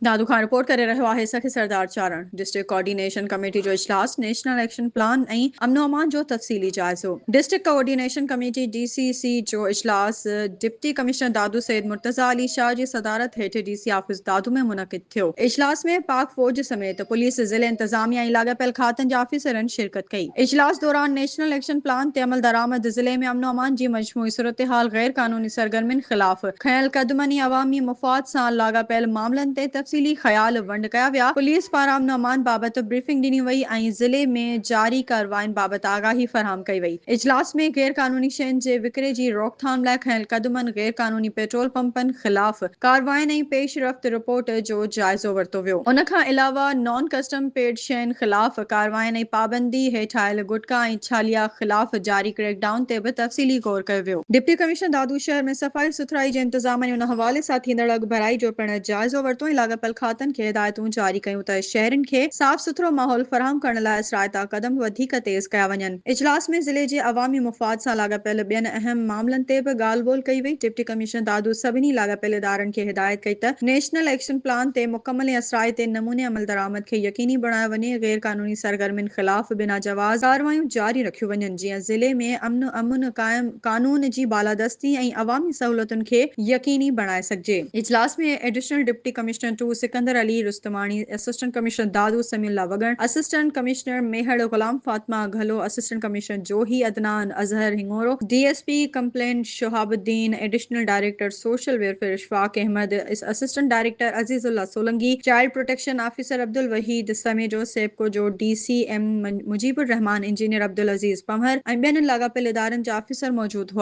दादू खां रिपोर्ट करे रहियो आहे सखी सरदार चारण। डिस्ट्रिक्ट कोऑर्डिनेशन कमेटी जो इजलास नेशनल एक्शन प्लान ऐं अमनो अमान जो तफ़सीली जाइज़ो। डिस्ट्रिक्ट कोऑर्डिनेशन कमेटी DCC जो इजलास डिप्टी कमिश्नर दादू सैयद मुर्तज़ा अली शाह जी सदारत हेठि DC ऑफिस दादू में मुनक़िद थियो। इजलास में पाक फौज समेत पुलिस, ज़िले इंतजामिया ऐं लाॻापियल खातनि जा ऑफिसरनि शिरकत कई। इजलास दौरान नेशनल एक्शन प्लान ते अमल दरामद, ज़िले में अमनो अमान जी मजमूई सूरत हाल, गैर कानूनी सरगर्मियुनि ख़िलाफ़ खयल कदमनि ऐं अवामी मुफ़ाद सां लाॻापियल मामलनि ते तफ़सीली ख़याल वंड कया विया। पुलिस पारां अमन अमान बाबति ब्रीफिंग ॾिनी वई ऐं ज़िले में जारी कार्रवाइनि बाबति आगाही फराहम कई वई। इजलास में गैर कानूनी शयुनि जे विकिरे जी रोकथाम लाइ खयल कदमनि, गैर कानूनी पेट्रोल पंपनि ख़िलाफ़ कार्रवाइनि ऐं पेशरफ़्त रिपोर्ट जो जाइज़ो वरितो वियो। उन खां अलावा नॉन कस्टम पेड शयुनि ख़िलाफ़ कार्रवाइनि ऐं पाबंदी हेठि आयल गुटका ऐं छालिया ख़िलाफ़ जारी क्रैकडाउन ते बि तफ़सीली गौर कयो वियो। डिप्टी कमिश्नर दादू शहर में सफ़ाई सुथराई जे इंतज़ाम ऐं उन हवाले सां थींदड़ अॻु भराई जो पिण जाइज़ो वरितो ऐं लाॻापियल खातनि खे हिदायतूं जारी कयूं त शहरनि खे साफ़ सुथरो माहौल फराहम करण लाइ असराइता कदम वधीक तेज़ कया वञनि। इजलास में ज़िले जे अवामी मुफ़ाद सां लाॻापियल ॿियनि अहम मामलनि ते बि ॻाल्हि ॿोल कई वई। डिप्टी कमिश्नर दादू सभिनी लाॻापियल इदारनि खे हिदायत कई त नेशनल एक्शन प्लान ते मुकमल ऐं असराइते नमूने अमल दरामद खे यकीनी बणायो वञे। गैर कानूनी सरगर्मियुनि ख़िलाफ़ बिना जवाज़ कार्रवाइयूं जारी रखियूं वञनि, जीअं ज़िले में अमन क़ाइम कानून जी बालादस्ती ऐं अवामी सहूलियतुनि खे यकीनी बणाए सघिजे। इजलास में additional deputy commissioner 2 Sikandar Ali Rustamani, assistant commissioner Dadu Samiullah Wagar, assistant commissioner Mehar Ghulam Fatima Ghalo, assistant commissioner Johi Adnan Azhar Hingoro, DSP complaint Shahabuddin, additional director social welfare Ishfaq Ahmed, assistant director Azizullah Solangi, child protection officer Abdul Waheed Samejo, SEPCO जो DCM मुजीबुर रहमान, इंजीनियर अब्दुल अजीज पंवर ऐं ॿियनि लाॻापियल इदारनि जा ऑफिसर मौजूद हुआ।